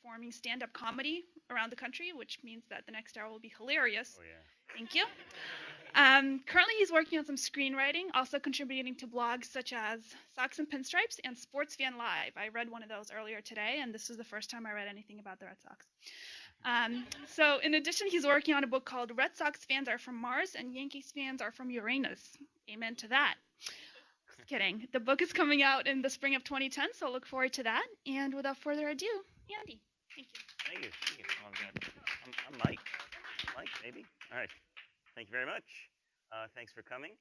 performing stand-up comedy around the country, which means that the next hour will be hilarious. Oh, yeah. Thank you. Currently, he's working on some screenwriting, also contributing to blogs such as Sox and Pinstripes and Sports Fan Live. I read one of those earlier today, and this was the first time I read anything about the Red Sox. So in addition, he's working on a book called Red Sox Fans Are From Mars and Yankees Fans Are From Uranus. Amen to that. Just kidding. The book is coming out in the spring of 2010, so look forward to that. And without further ado, Andy. Thank you. Thank you. I'm Mike. Mike, maybe? All right. Thank you very much. Thanks for coming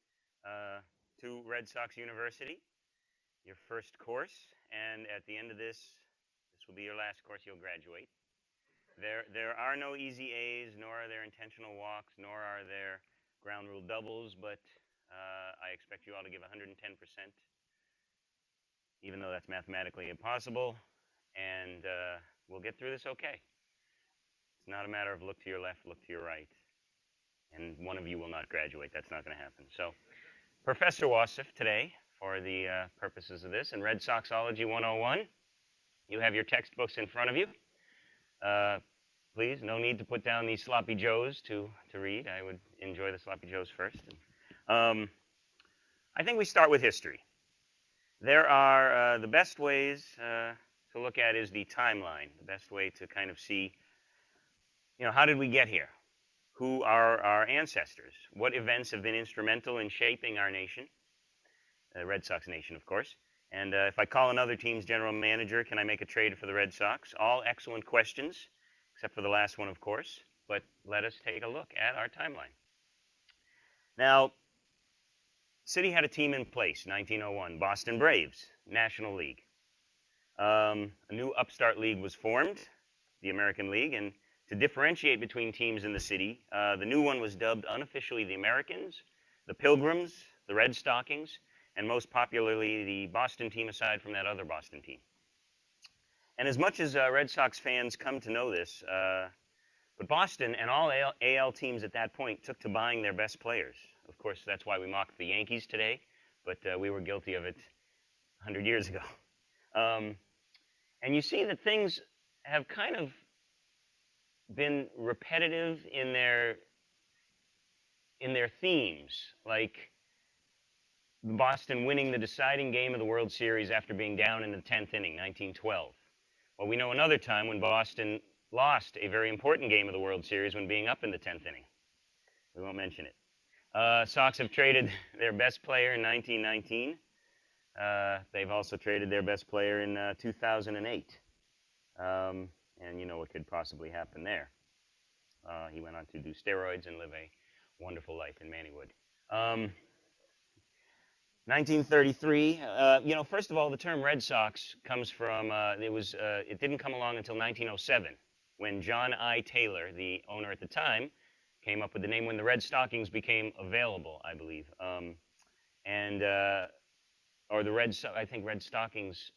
to Red Sox University, your first course. And at the end of this will be your last course. You'll graduate. There are no easy A's, nor are there intentional walks, nor are there ground rule doubles, but I expect you all to give 110%, even though that's mathematically impossible, and we'll get through this okay. It's not a matter of look to your left, look to your right, and one of you will not graduate. That's not going to happen. So, Professor Wasif today, for the purposes of this, and Red Soxology 101, you have your textbooks in front of you. Please, no need to put down these sloppy joes to read. I would enjoy the sloppy joes first. I think we start with history. There are the best ways to look at is the timeline, the best way to kind of see, how did we get here? Who are our ancestors? What events have been instrumental in shaping our nation? The Red Sox nation, of course. And if I call another team's general manager, can I make a trade for the Red Sox? All excellent questions, except for the last one, of course. But let us take a look at our timeline. Now, City had a team in place, 1901, Boston Braves, National League. A new upstart league was formed, the American League, and to differentiate between teams in the city, the new one was dubbed unofficially the Americans, the Pilgrims, the Red Stockings, and most popularly the Boston team aside from that other Boston team. And as much as Red Sox fans come to know this, but Boston and all AL teams at that point took to buying their best players. Of course, that's why we mock the Yankees today, but we were guilty of it 100 years ago. And you see that things have kind of been repetitive in their themes, like Boston winning the deciding game of the World Series after being down in the 10th inning, 1912. Well, we know another time when Boston lost a very important game of the World Series when being up in the 10th inning. We won't mention it. Sox have traded their best player in 1919. They've also traded their best player in 2008. And you know what could possibly happen there. He went on to do steroids and live a wonderful life in Mannywood. 1933, first of all, the term Red Sox comes from, it didn't come along until 1907, when John I. Taylor, the owner at the time, came up with the name when the Red Stockings became available, I believe. I think Red Stockings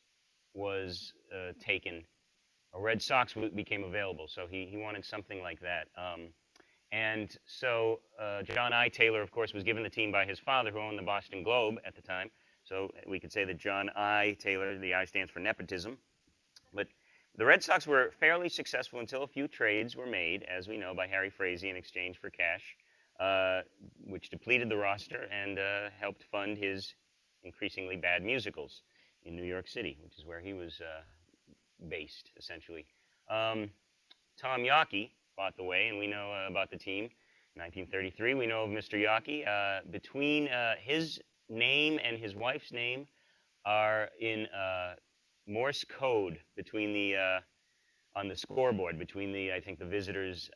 was taken, or Red Sox became available, so he wanted something like that. And so John I. Taylor, of course, was given the team by his father, who owned the Boston Globe at the time. So we could say that John I. Taylor, the I stands for nepotism. But the Red Sox were fairly successful until a few trades were made, as we know, by Harry Frazee in exchange for cash, which depleted the roster and helped fund his increasingly bad musicals in New York City, which is where he was based, essentially. Tom Yawkey bought the way, and we know about the team. 1933, we know of Mr. Yawkey. Between his name and his wife's name are in Morse code between on the scoreboard between I think the visitors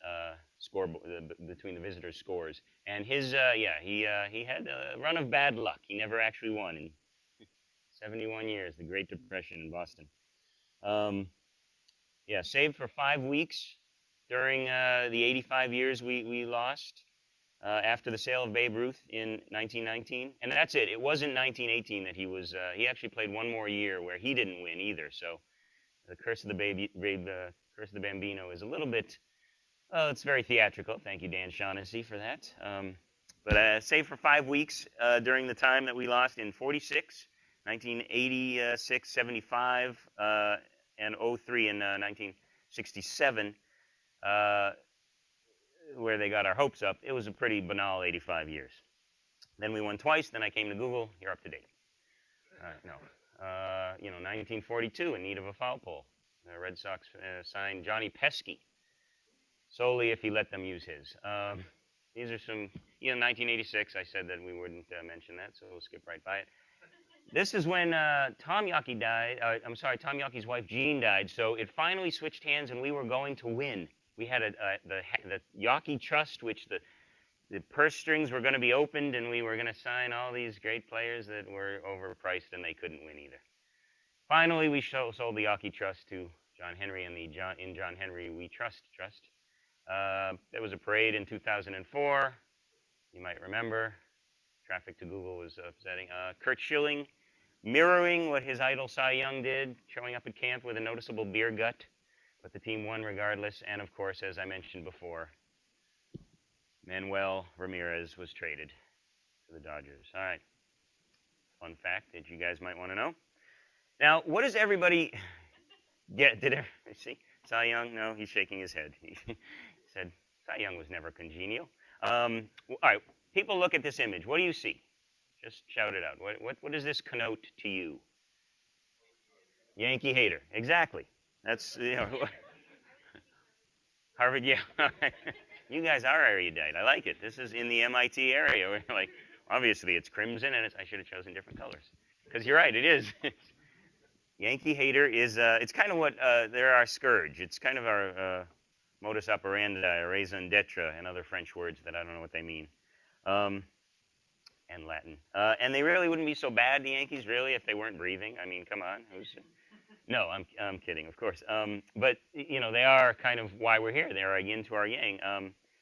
between the visitors' scores. And his he had a run of bad luck. He never actually won in 71 years, the Great Depression in Boston. Saved for 5 weeks during the 85 years we lost after the sale of Babe Ruth in 1919. And that's it. It wasn't 1918 that he actually played one more year where he didn't win either. So the curse of the curse of the Bambino is a little bit, it's very theatrical. Thank you, Dan Shaughnessy, for that. But saved for 5 weeks during the time that we lost in 46, 1986, 75, and 03 in 19. 67, where they got our hopes up. It was a pretty banal 85 years. Then we won twice. Then I came to Google. You're up to date. No. 1942, in need of a foul pole. The Red Sox signed Johnny Pesky, solely if he let them use his. These are some, 1986, I said that we wouldn't mention that, so we'll skip right by it. This is when Tom Yawkey died. Tom Yawkey's wife, Jean, died, so it finally switched hands, and we were going to win. We had the Yawkey Trust, which the purse strings were going to be opened, and we were going to sign all these great players that were overpriced, and they couldn't win either. Finally, we sold the Yawkey Trust to John Henry and in John Henry We Trust. There was a parade in 2004. You might remember. Traffic to Google was upsetting. Curt Schilling, mirroring what his idol Cy Young did, showing up at camp with a noticeable beer gut. But the team won regardless. And, of course, as I mentioned before, Manuel Ramirez was traded to the Dodgers. All right. Fun fact that you guys might want to know. Now, what does everybody get? See? Cy Young? No, he's shaking his head. He said Cy Young was never congenial. All right. People look at this image. What do you see? Just shout it out. What does this connote to you? Yankee hater. Exactly. That's, Harvard, yeah. You guys are erudite. I like it. This is in the MIT area. Where like, obviously, it's crimson, and I should have chosen different colors. Because you're right, it is. Yankee hater is, it's kind of what, they're our scourge. It's kind of our modus operandi, raison d'etre, and other French words that I don't know what they mean. And Latin. And they really wouldn't be so bad, the Yankees, really, if they weren't breathing. I mean, come on. No, I'm kidding, of course. But, they are kind of why we're here. They're our yin to our yang.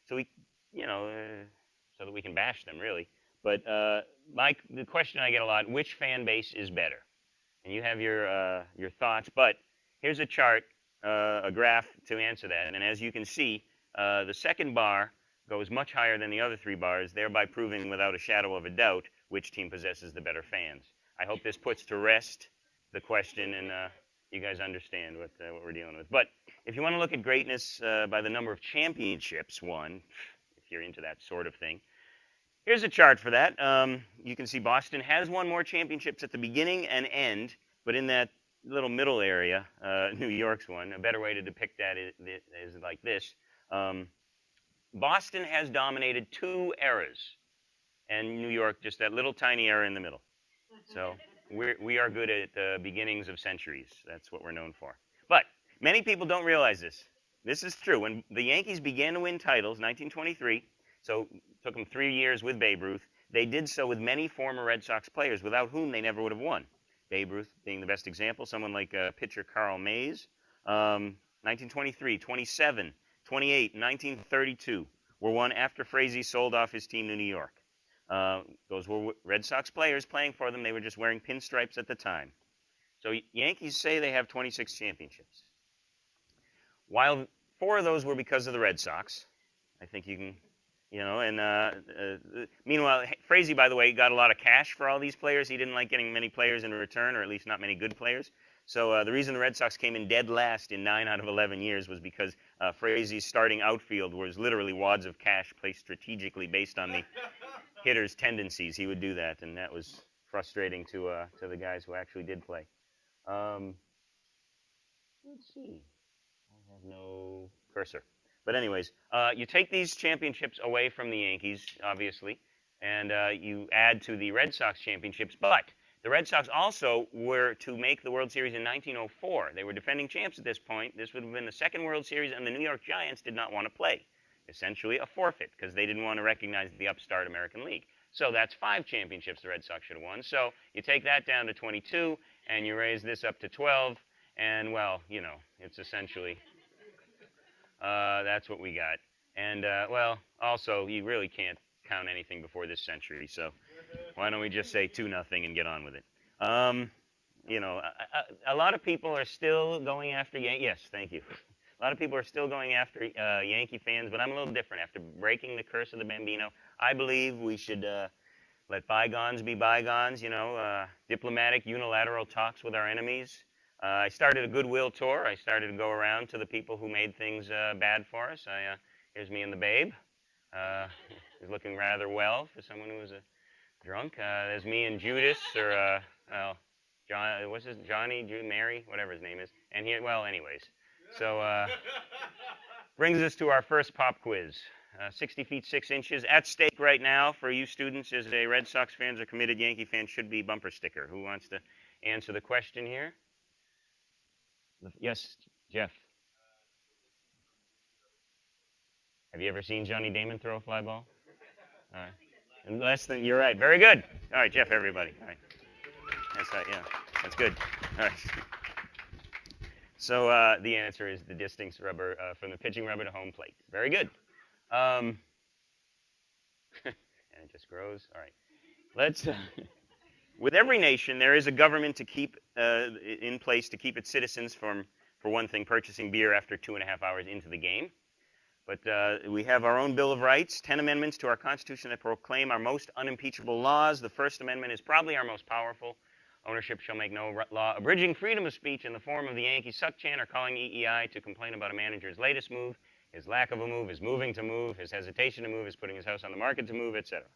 So we, so that we can bash them, really. But the question I get a lot, which fan base is better? And you have your thoughts. But here's a chart, a graph to answer that. And as you can see, the second bar goes much higher than the other three bars, thereby proving without a shadow of a doubt which team possesses the better fans. I hope this puts to rest the question, and you guys understand what we're dealing with. But if you want to look at greatness by the number of championships won, if you're into that sort of thing, here's a chart for that. You can see Boston has won more championships at the beginning and end, but in that little middle area, New York's won. A better way to depict that is like this. Boston has dominated 2 eras, and New York just that little tiny era in the middle. So we are good at the beginnings of centuries. That's what we're known for. But many people don't realize this. This is true. When the Yankees began to win titles, 1923, so it took them 3 years with Babe Ruth, they did so with many former Red Sox players, without whom they never would have won. Babe Ruth being the best example, someone like pitcher Carl Mays, 1923, 27, 28, 1932 were won after Frazee sold off his team to New York. Those were Red Sox players playing for them. They were just wearing pinstripes at the time. So Yankees say they have 26 championships. While 4 of those were because of the Red Sox, I think you can, meanwhile, Frazee, by the way, got a lot of cash for all these players. He didn't like getting many players in return, or at least not many good players. So the reason the Red Sox came in dead last in 9 out of 11 years was because Frazee's starting outfield was literally wads of cash placed strategically based on the hitter's tendencies. He would do that, and that was frustrating to the guys who actually did play. Let's see. I have no cursor. But anyways, you take these championships away from the Yankees, obviously, and you add to the Red Sox championships, but the Red Sox also were to make the World Series in 1904. They were defending champs at this point. This would have been the second World Series, and the New York Giants did not want to play. Essentially a forfeit, because they didn't want to recognize the upstart American League. So that's 5 championships the Red Sox should have won. So you take that down to 22, and you raise this up to 12, and, well, it's essentially, that's what we got. And, well, also, you really can't count anything before this century, so why don't we just say 2-0 and get on with it? A lot of people are still going after yes, thank you. A lot of people are still going after Yankee fans, but I'm a little different. After breaking the curse of the Bambino, I believe we should let bygones be bygones, diplomatic, unilateral talks with our enemies. I started a goodwill tour. I started to go around to the people who made things bad for us. Here's me and the babe. He's looking rather well for someone who was a drunk. There's me and Judas, or well, John. What's his Johnny, Mary, whatever his name is. And here, well, anyways. So brings us to our first pop quiz. 60 feet 6 inches. At stake right now for you students is a Red Sox fans or committed Yankee fans should be bumper sticker. Who wants to answer the question here? Yes, Jeff. Have you ever seen Johnny Damon throw a fly ball? All right. And less than, you're right. Very good. All right, Jeff, everybody. All right. That's right, yeah. That's good. All right. So the answer is the distance rubber from the pitching rubber to home plate. Very good. And it just grows. All right. Let's. With every nation, there is a government to keep in place to keep its citizens from, for one thing, purchasing beer after 2.5 hours into the game. But we have our own Bill of Rights, 10 amendments to our Constitution that proclaim our most unimpeachable laws. The First Amendment is probably our most powerful. Ownership shall make no law abridging freedom of speech in the form of the Yankee suck chant or calling EEI to complain about a manager's latest move, his lack of a move, his moving to move, his hesitation to move, his putting his house on the market to move, etc.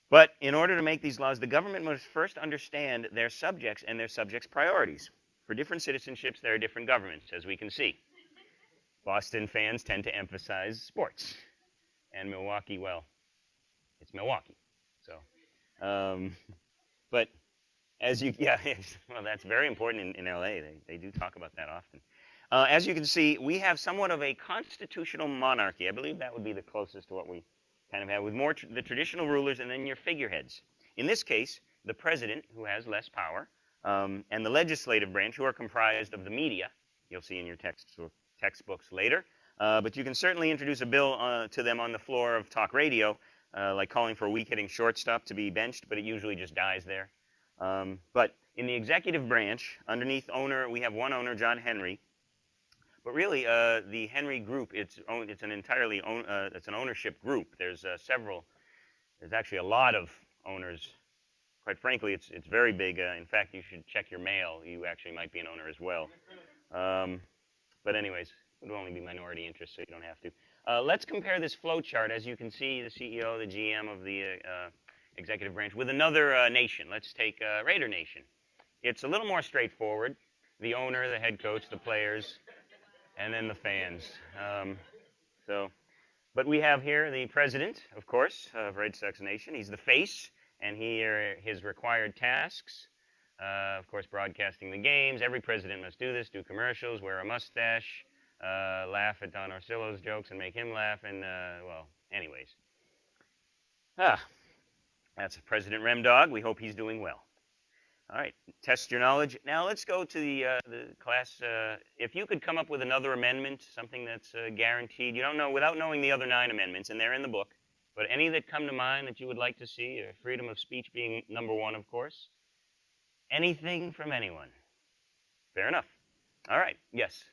But in order to make these laws, the government must first understand their subjects and their subjects' priorities. For different citizenships, there are different governments, as we can see. Boston fans tend to emphasize sports. And Milwaukee, well, it's Milwaukee. So, but as you, yeah, well, that's very important in LA. They do talk about that often. As you can see, we have somewhat of a constitutional monarchy. I believe that would be the closest to what we kind of have, with more the traditional rulers and then your figureheads. In this case, the president, who has less power, and the legislative branch, who are comprised of the media. You'll see in your textbooks later. But you can certainly introduce a bill to them on the floor of talk radio, like calling for a weak-hitting shortstop to be benched, but it usually just dies there. But in the executive branch, underneath owner, we have one owner, John Henry. But really, the Henry Group, it's an entirely it's an ownership group. There's several. There's actually a lot of owners. Quite frankly, it's very big. In fact, you should check your mail. You actually might be an owner as well. But anyways, it would only be minority interest, so you don't have to. Let's compare this flow chart. As you can see, the CEO, the GM of the executive branch, with another nation. Let's take Raider Nation. It's a little more straightforward. The owner, the head coach, the players, and then the fans. But we have here the president, of course, of Red Sox Nation. He's the face, and his required tasks. Of course, broadcasting the games. Every president must do this, do commercials, wear a mustache, laugh at Don Orsillo's jokes and make him laugh, and, well, anyways. That's President Remdog. We hope he's doing well. All right, test your knowledge. Now let's go to the class. If you could come up with another amendment, something that's guaranteed. You don't know, without knowing the other 9 amendments, and they're in the book, but any that come to mind that you would like to see, freedom of speech being number 1, of course. Anything from anyone. Fair enough. All right, yes.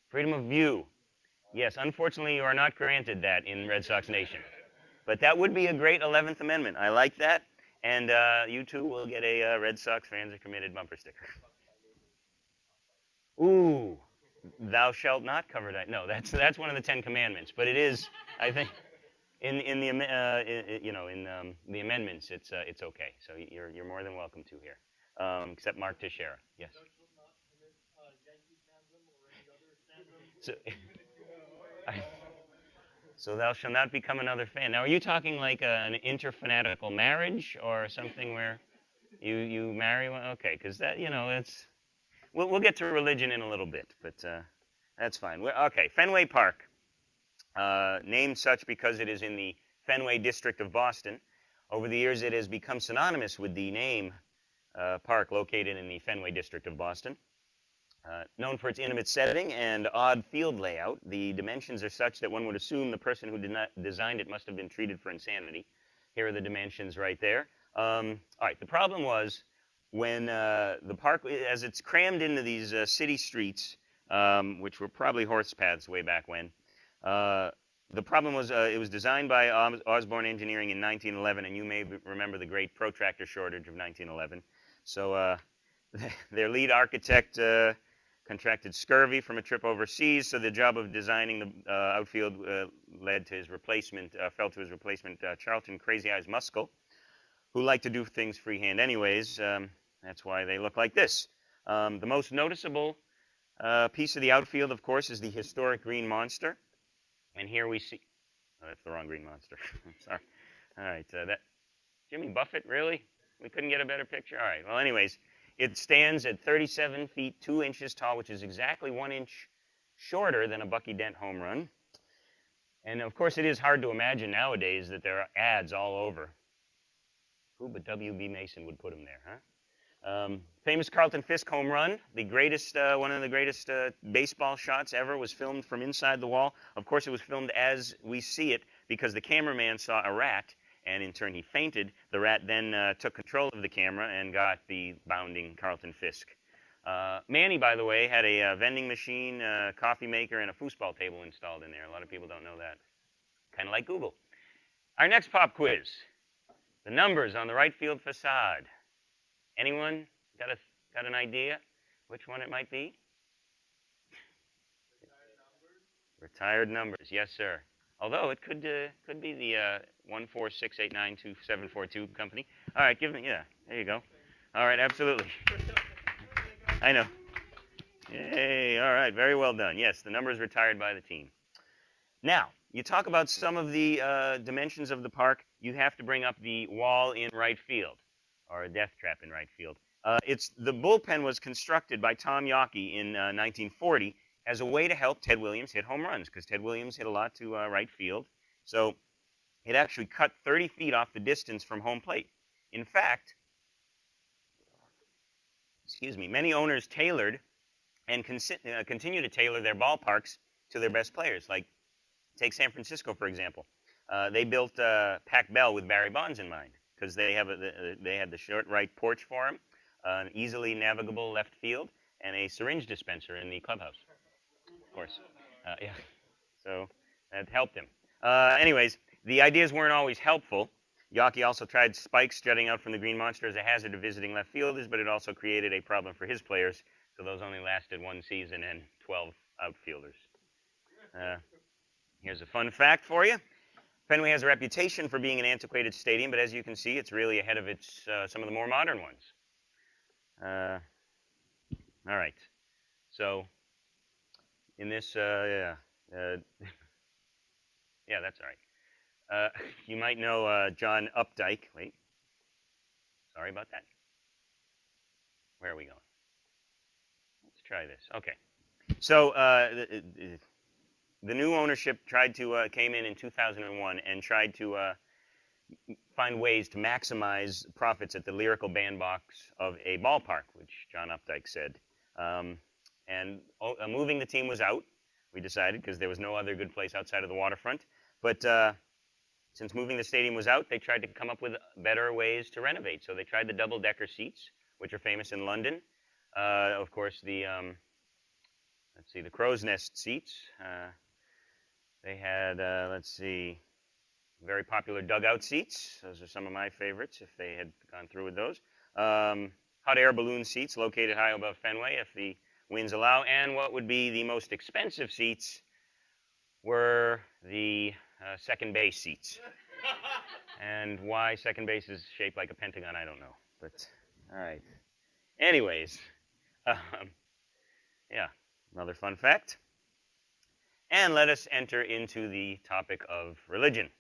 Freedom of view. Yes, unfortunately, you are not granted that in Red Sox Nation. But that would be a great 11th Amendment. I like that. And you too will get a Red Sox fans are committed bumper sticker. Ooh, thou shalt not cover that. No, that's one of the 10 Commandments. But it is, I think, in the the amendments, it's okay. So you're more than welcome to here, except Mark Teixeira. Yes. So, so thou shalt not become another fan. Now, are you talking like an interfanatical marriage or something where you marry one? Okay, because that, that's... We'll get to religion in a little bit, but that's fine. Okay, Fenway Park, named such because it is in the Fenway district of Boston. Over the years, it has become synonymous with the name park located in the Fenway district of Boston. Known for its intimate setting and odd field layout, the dimensions are such that one would assume the person who designed it must have been treated for insanity. Here are the dimensions right there. All right, the problem was when the park, as it's crammed into these city streets, which were probably horse paths way back when, the problem was it was designed by Osborne Engineering in 1911, and you may remember the great protractor shortage of 1911. So their lead architect contracted scurvy from a trip overseas, so the job of designing the outfield led to his replacement, fell to his replacement, Charlton Crazy Eyes Muskell, who liked to do things freehand anyways. That's why they look like this. The most noticeable piece of the outfield, of course, is the historic green monster. And here we see, oh, that's the wrong green monster. I'm sorry. All right, that Jimmy Buffett, really? We couldn't get a better picture? All right, well, anyways, it stands at 37 feet 2 inches tall, which is exactly 1 inch shorter than a Bucky Dent home run. And of course, it is hard to imagine nowadays that there are ads all over. Who but W.B. Mason would put them there, huh? Famous Carlton Fisk home run, the greatest, one of the greatest baseball shots ever, was filmed from inside the wall. Of course, it was filmed as we see it because the cameraman saw a rat, and in turn he fainted. The rat then took control of the camera and got the bounding Carlton Fisk. Manny, by the way, had a vending machine, coffee maker, and a foosball table installed in there. A lot of people don't know that. Kind of like Google. Our next pop quiz. The numbers on the right field facade. Anyone got an idea which one it might be? Retired numbers, yes, sir. Although it could be the 146892742 company. All right, give me, yeah, there you go. All right, absolutely. I know. Yay, all right, very well done. Yes, the number is retired by the team. Now, you talk about some of the dimensions of the park. You have to bring up the wall in right field, or a death trap in right field. The bullpen was constructed by Tom Yawkey in 1940 as a way to help Ted Williams hit home runs, because Ted Williams hit a lot to right field. So it actually cut 30 feet off the distance from home plate. In fact, many owners tailored and continue to tailor their ballparks to their best players. Like, take San Francisco, for example. They built Pac Bell with Barry Bonds in mind, because they had the short right porch for him, an easily navigable left field, and a syringe dispenser in the clubhouse. Of course, yeah. So that helped him. Anyways, the ideas weren't always helpful. Yawkey also tried spikes jutting out from the green monster as a hazard to visiting left fielders, but it also created a problem for his players, so those only lasted one season and 12 outfielders. Here's a fun fact for you. Fenway has a reputation for being an antiquated stadium, but as you can see, it's really ahead of some of the more modern ones. All right. So, in this, yeah, that's all right. You might know John Updike. Wait. Sorry about that. Where are we going? Let's try this. Okay. So, the new ownership came in 2001 and tried to find ways to maximize profits at the lyrical bandbox of a ballpark, which John Updike said. And moving the team was out, we decided, because there was no other good place outside of the waterfront. But since moving the stadium was out, they tried to come up with better ways to renovate. So they tried the double-decker seats, which are famous in London. Of course, the crow's nest seats. They had, very popular dugout seats. Those are some of my favorites, if they had gone through with those. Hot air balloon seats located high above Fenway, if the winds allow. And what would be the most expensive seats were the second base seats. And why second base is shaped like a pentagon, I don't know. But, all right. Anyways, yeah, another fun fact. And let us enter into the topic of religion.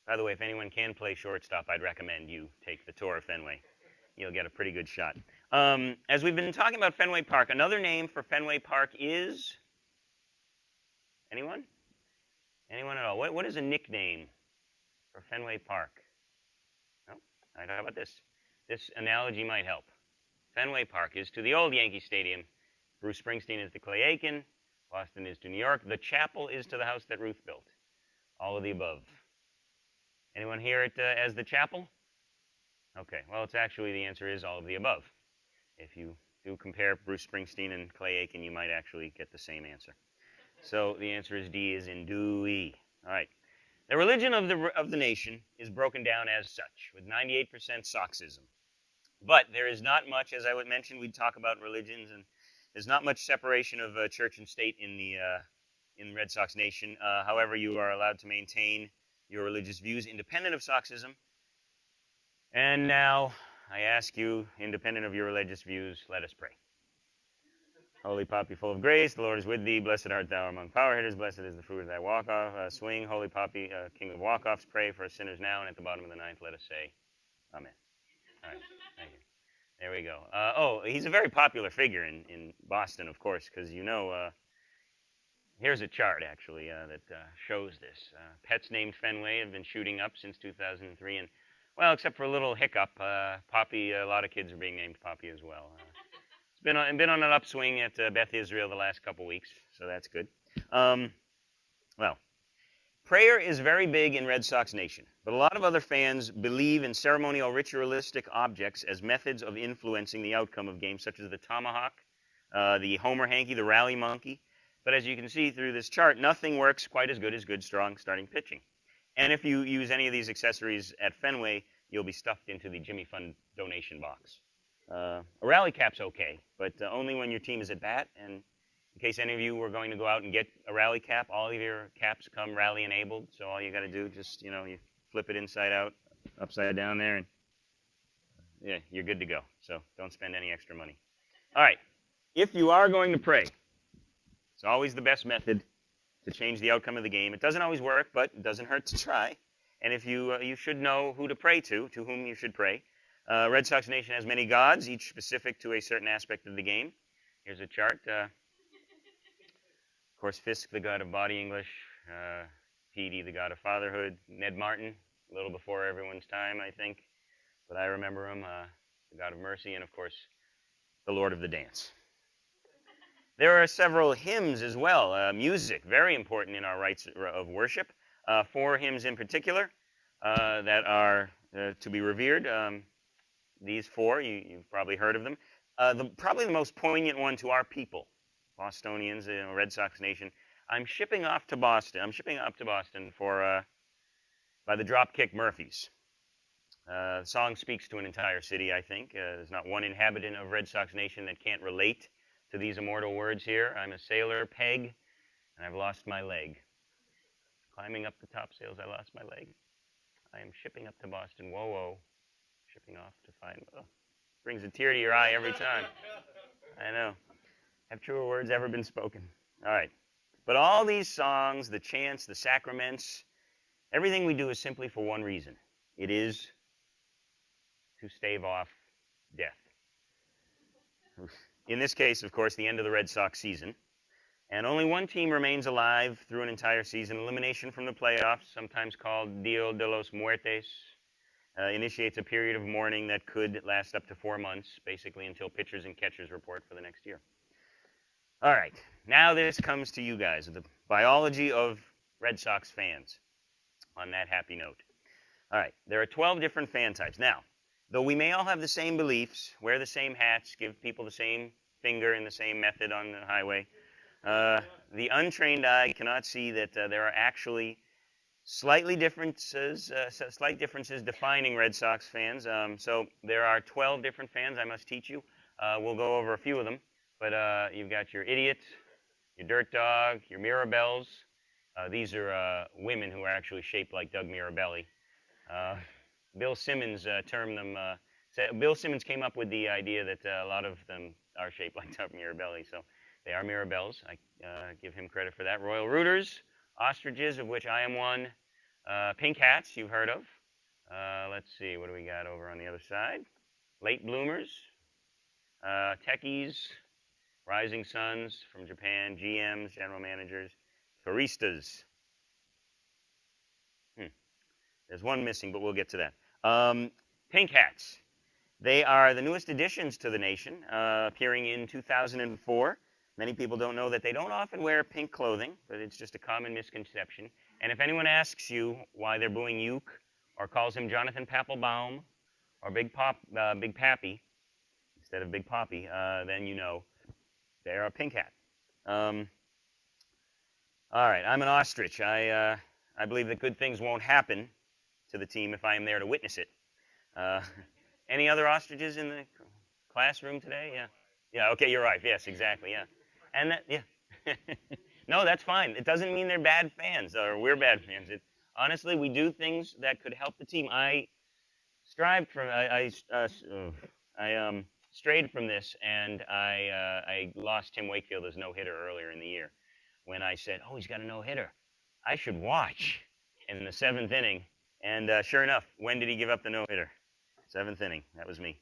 By the way, if anyone can play shortstop, I'd recommend you take the tour of Fenway. You'll get a pretty good shot. As we've been talking about Fenway Park, another name for Fenway Park is... Anyone? Anyone at all? What is a nickname for Fenway Park? No? All right, how about this? This analogy might help. Fenway Park is to the old Yankee Stadium. Bruce Springsteen is to Clay Aiken. Boston is to New York. The chapel is to the house that Ruth built. All of the above. Anyone hear it as the chapel? Okay, well, it's actually, the answer is all of the above. If you do compare Bruce Springsteen and Clay Aiken, you might actually get the same answer. So the answer is D, is in Dewey. All right. The religion of the nation is broken down as such, with 98% Soxism. But there is not much, as I would mention, we'd talk about religions, and there's not much separation of church and state in Red Sox Nation. However, you are allowed to maintain your religious views independent of Soxism. And now I ask you, independent of your religious views, let us pray. Holy Poppy, full of grace, the Lord is with thee. Blessed art thou among power hitters. Blessed is the fruit of thy walk-off. Swing, Holy Poppy, King of walk-offs, pray for us sinners now, and at the bottom of the ninth, let us say, Amen. All right, thank you. There we go. He's a very popular figure in Boston, of course, because here's a chart, actually, that shows this. Pets named Fenway have been shooting up since 2003, and, well, except for a little hiccup, Poppy, a lot of kids are being named Poppy as well. It's been on an upswing at Beth Israel the last couple weeks, so that's good. Well, prayer is very big in Red Sox Nation, but a lot of other fans believe in ceremonial ritualistic objects as methods of influencing the outcome of games, such as the tomahawk, the Homer hanky, the rally monkey. But as you can see through this chart, nothing works quite as good, strong starting pitching. And if you use any of these accessories at Fenway, you'll be stuffed into the Jimmy Fund donation box. A rally cap's okay, but only when your team is at bat. And in case any of you were going to go out and get a rally cap, all of your caps come rally enabled. So all you got to do, just, you flip it inside out, upside down there, and yeah, you're good to go. So don't spend any extra money. All right, if you are going to pray, it's always the best method to change the outcome of the game. It doesn't always work, but it doesn't hurt to try. And if you should know who to pray to whom you should pray. Red Sox Nation has many gods, each specific to a certain aspect of the game. Here's a chart. Of course, Fisk, the god of body English. Petey, the god of fatherhood. Ned Martin, a little before everyone's time, I think. But I remember him, the god of mercy, and of course, the Lord of the dance. There are several hymns as well. Music, very important in our rites of worship. 4 hymns in particular that are to be revered. These 4, you've probably heard of them. Probably the most poignant one to our people, Bostonians, Red Sox Nation. I'm shipping off to Boston for by the Dropkick Murphys. The song speaks to an entire city, I think. There's not one inhabitant of Red Sox Nation that can't relate to these immortal words here. I'm a sailor, Peg, and I've lost my leg. Climbing up the topsails, I lost my leg. I am shipping up to Boston, whoa, whoa. Shipping off to find, brings a tear to your eye every time. I know. Have truer words ever been spoken? All right. But all these songs, the chants, the sacraments, everything we do is simply for one reason. It is to stave off death. In this case, of course, the end of the Red Sox season. And only one team remains alive through an entire season. Elimination from the playoffs, sometimes called Dia de los Muertes, initiates a period of mourning that could last up to 4 months, basically until pitchers and catchers report for the next year. All right, now this comes to you guys, the biology of Red Sox fans, on that happy note. All right, there are 12 different fan types. Now, though we may all have the same beliefs, wear the same hats, give people the same finger in the same method on the highway, the untrained eye cannot see that there are actually slight differences defining Red Sox fans. So there are 12 different fans I must teach you. We'll go over a few of them. But you've got your idiot, your dirt dog, your Mirabelles. These are women who are actually shaped like Doug Mirabelli. Bill Simmons termed them. Bill Simmons came up with the idea that a lot of them are shaped like Doug Mirabelli. So they are Mirabelles. I give him credit for that. Royal Rooters. Ostriches, of which I am one. Pink hats, you've heard of. Let's see, what do we got over on the other side? Late bloomers. Techies. Rising suns from Japan. GMs, general managers. Baristas. There's one missing, but we'll get to that. Pink hats. They are the newest additions to the nation, appearing in 2004. Many people don't know that they don't often wear pink clothing, but it's just a common misconception. And if anyone asks you why they're booing Uke or calls him Jonathan Papelbaum or Big Pappy instead of Big Poppy, then you know they're a pink hat. All right, I'm an ostrich. I believe that good things won't happen to the team if I am there to witness it. Any other ostriches in the classroom today? Yeah. Yeah, okay, you're right. Yes, exactly, yeah. And that, yeah. No, that's fine. It doesn't mean they're bad fans or we're bad fans. Honestly, we do things that could help the team. I strived from, I strayed from this, and I lost Tim Wakefield's no-hitter earlier in the year when I said, oh, he's got a no-hitter. I should watch in the 7th inning. And sure enough, when did he give up the no-hitter? 7th inning. That was me.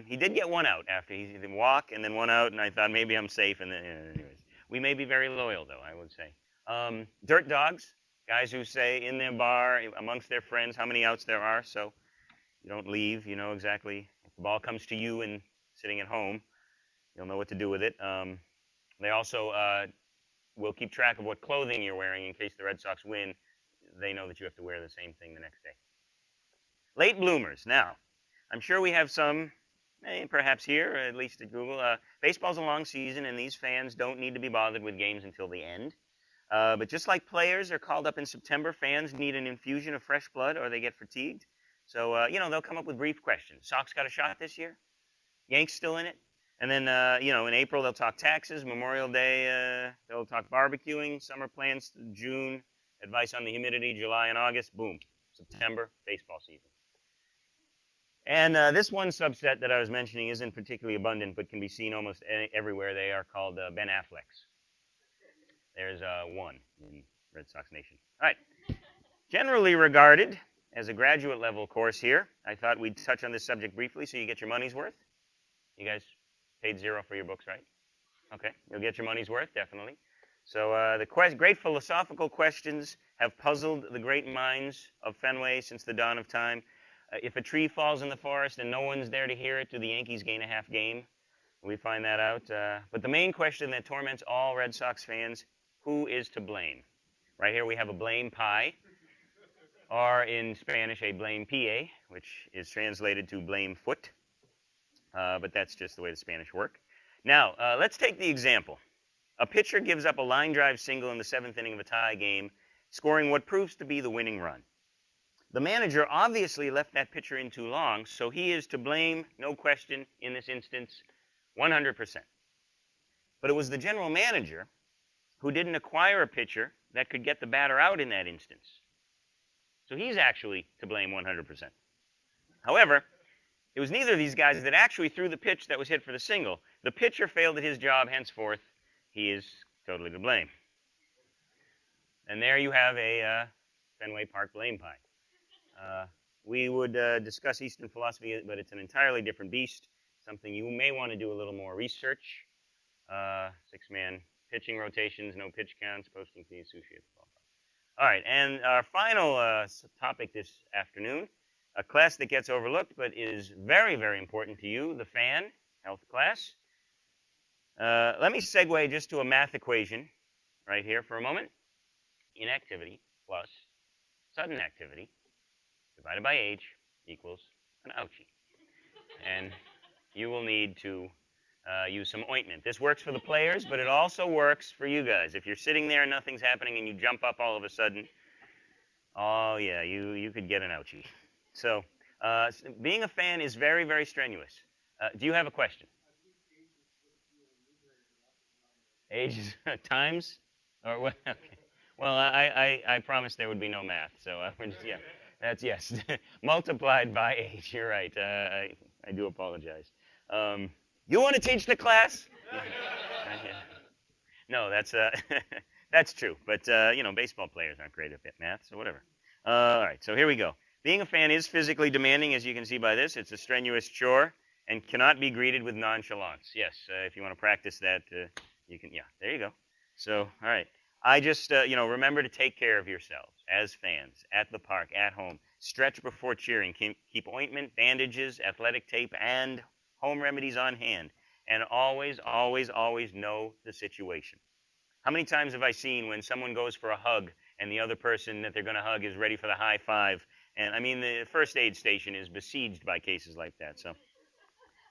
He did get one out after he did walk and then one out, and I thought maybe I'm safe. And then, anyways, we may be very loyal, though, I would say. Dirt dogs, guys who say in their bar, amongst their friends, how many outs there are, so you don't leave. You know exactly. If the ball comes to you and sitting at home, you'll know what to do with it. They also will keep track of what clothing you're wearing in case the Red Sox win. They know that you have to wear the same thing the next day. Late bloomers. Now, I'm sure we have some, perhaps here, at least at Google. Baseball's a long season, and these fans don't need to be bothered with games until the end. But just like players are called up in September, fans need an infusion of fresh blood or they get fatigued. So, they'll come up with brief questions. Sox got a shot this year? Yanks still in it? And then, in April, they'll talk taxes. Memorial Day, they'll talk barbecuing. Summer plans, June. Advice on the humidity, July and August. Boom. September, baseball season. And this one subset that I was mentioning isn't particularly abundant, but can be seen almost everywhere. They are called Ben Afflecks. There's one in Red Sox Nation. All right. Generally regarded as a graduate level course here, I thought we'd touch on this subject briefly so you get your money's worth. You guys paid $0 for your books, right? Okay. You'll get your money's worth, definitely. So the great philosophical questions have puzzled the great minds of Fenway since the dawn of time. If a tree falls in the forest and no one's there to hear it, do the Yankees gain a half game? We find that out. But the main question that torments all Red Sox fans, who is to blame? Right here we have a blame pie, or in Spanish, a blame pie, which is translated to blame foot. But that's just the way the Spanish work. Now, let's take the example. A pitcher gives up a line drive single in the 7th inning of a tie game, scoring what proves to be the winning run. The manager obviously left that pitcher in too long, so he is to blame, no question, in this instance, 100%. But it was the general manager who didn't acquire a pitcher that could get the batter out in that instance. So he's actually to blame 100%. However, it was neither of these guys that actually threw the pitch that was hit for the single. The pitcher failed at his job, henceforth, he is totally to blame. And there you have a Fenway Park blame pie. We would discuss Eastern philosophy, but it's an entirely different beast, something you may want to do a little more research. 6-man pitching rotations, no pitch counts, posting fees, sushi at the ballpark. All right, and our final topic this afternoon, a class that gets overlooked but is very, very important to you, the fan health class. Let me segue just to a math equation right here for a moment. Inactivity plus sudden activity divided by age equals an ouchie. And you will need to use some ointment. This works for the players, but it also works for you guys. If you're sitting there and nothing's happening and you jump up all of a sudden, oh yeah, you could get an ouchie. So being a fan is very, very strenuous. Do you have a question? Ages, times, or what? Okay. Well, I promised there would be no math, so yeah, that's yes, multiplied by age. You're right. I do apologize. You want to teach the class? No, that's that's true. But baseball players aren't great at math, so whatever. All right, so here we go. Being a fan is physically demanding, as you can see by this. It's a strenuous chore and cannot be greeted with nonchalance. Yes, if you want to practice that, you can. Yeah, there you go. So, all right. I just, remember to take care of yourselves as fans, at the park, at home. Stretch before cheering. Keep ointment, bandages, athletic tape, and home remedies on hand. And always, always, always know the situation. How many times have I seen when someone goes for a hug and the other person that they're going to hug is ready for the high five? And, I mean, the first aid station is besieged by cases like that. So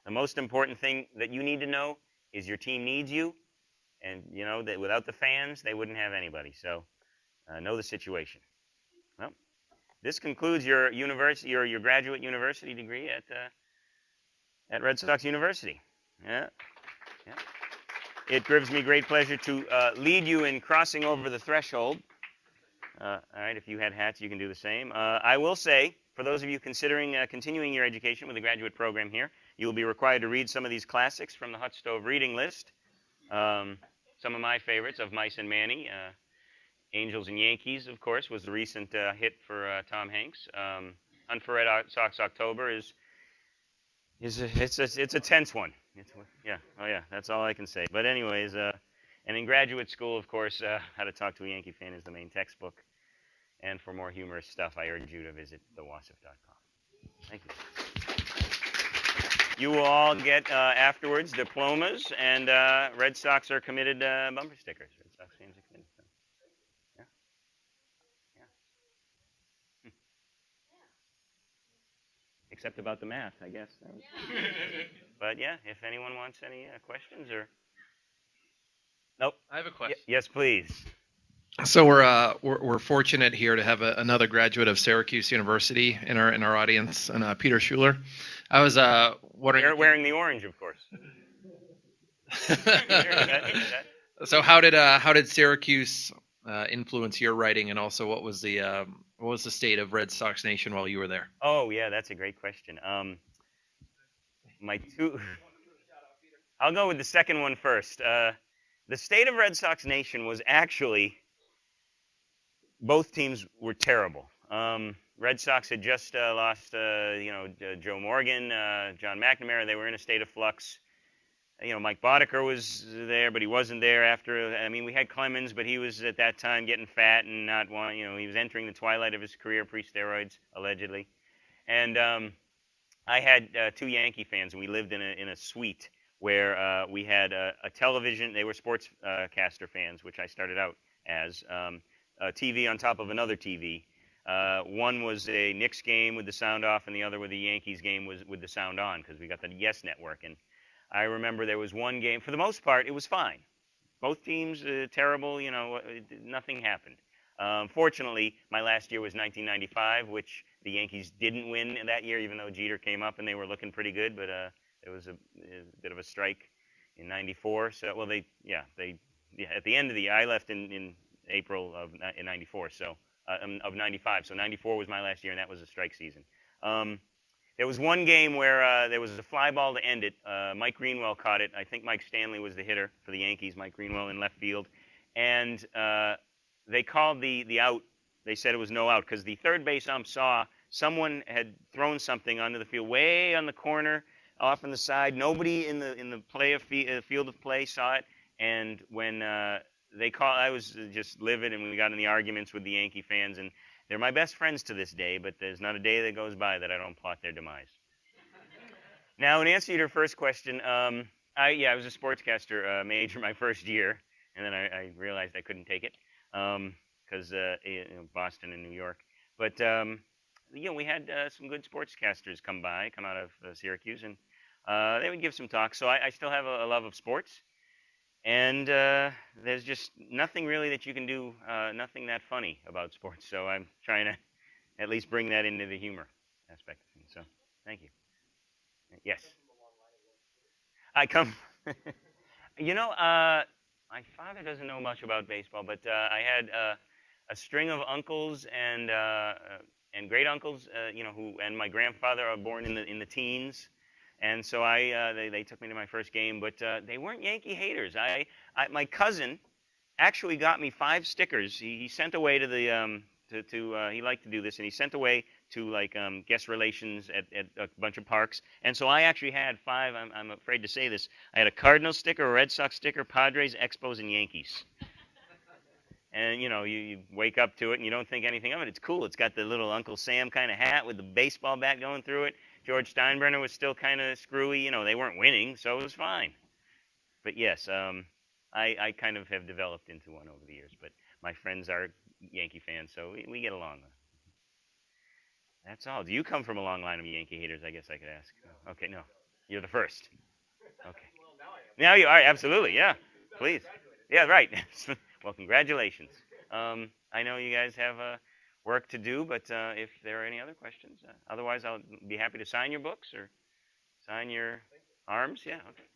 the most important thing that you need to know is your team needs you. And, that without the fans, they wouldn't have anybody. So know the situation. Well, this concludes your university, your graduate university degree at Red Sox University. Yeah. Yeah. It gives me great pleasure to lead you in crossing over the threshold. All right, if you had hats, you can do the same. I will say, for those of you considering continuing your education with a graduate program here, you will be required to read some of these classics from the Hut Stove reading list. Some of my favorites, Of Mice and Manny, Angels and Yankees, of course, was the recent hit for Tom Hanks. Hunt for Red Sox October it's a tense one. That's all I can say. But anyways, and in graduate school, of course, How to Talk to a Yankee Fan is the main textbook. And for more humorous stuff, I urge you to visit thewasif.com. Thank you. You will all get afterwards diplomas, and Red Sox are committed bumper stickers. Red Sox fans are committed. So, yeah. Yeah. Except about the math, I guess. But yeah, if anyone wants any questions or. Nope. I have a question. Yes, please. So we're fortunate here to have another graduate of Syracuse University in our audience, and Peter Schuler. I was wondering. Wearing the orange, of course. So how did Syracuse influence your writing, and also what was the state of Red Sox Nation while you were there? Oh yeah, that's a great question. I'll go with the second one first. The state of Red Sox Nation was actually, both teams were terrible. Red Sox had just lost, Joe Morgan, John McNamara. They were in a state of flux. Mike Boddicker was there, but he wasn't there after. I mean, we had Clemens, but he was at that time getting fat and not wanting. He was entering the twilight of his career, pre-steroids, allegedly. And I had two Yankee fans, and we lived in a suite where we had a television. They were sportscaster fans, which I started out as. A TV on top of another TV. One was a Knicks game with the sound off, and the other with the Yankees game was with the sound on, because we got the YES network. And I remember there was one game. For the most part, it was fine. Both teams terrible. Nothing happened. Fortunately, my last year was 1995, which the Yankees didn't win that year, even though Jeter came up and they were looking pretty good. But there was a bit of a strike in '94. So at the end of the year, I left in April of '94, so of '95. So '94 was my last year, and that was a strike season. There was one game where there was a fly ball to end it. Mike Greenwell caught it. I think Mike Stanley was the hitter for the Yankees. Mike Greenwell in left field, and they called the out. They said it was no out because the third base ump saw someone had thrown something onto the field, way on the corner, off on the side. Nobody in the field of play saw it, and when they called, I was just livid, and we got in the arguments with the Yankee fans, and they're my best friends to this day, but there's not a day that goes by that I don't plot their demise. Now, in answer to your first question, I was a sportscaster major my first year, and then I realized I couldn't take it because Boston and New York. But we had some good sportscasters come out of Syracuse, and they would give some talks. So I still have a love of sports. And there's just nothing really that you can do, nothing that funny about sports. So I'm trying to at least bring that into the humor aspect of things. So thank you. Yes. I come. My father doesn't know much about baseball, but I had a string of uncles and great uncles, and my grandfather are born in the teens. And so they took me to my first game, but they weren't Yankee haters. My cousin actually got me 5 stickers. He sent away to the he liked to do this, and he sent away to guest relations at a bunch of parks. And so I actually had 5. I'm afraid to say this. I had a Cardinals sticker, a Red Sox sticker, Padres, Expos, and Yankees. And you wake up to it and you don't think anything of it. It's cool. It's got the little Uncle Sam kind of hat with the baseball bat going through it. George Steinbrenner was still kind of screwy. They weren't winning, so it was fine. But yes, I kind of have developed into one over the years. But my friends are Yankee fans, so we get along. That's all. Do you come from a long line of Yankee haters, I guess I could ask? Okay, no. You're the first. Okay. Well, now you are. Absolutely, yeah. Please. Yeah, right. Well, congratulations. I know you guys have work to do, but if there are any other questions, otherwise I'll be happy to sign your books or sign your arms. Yeah, okay.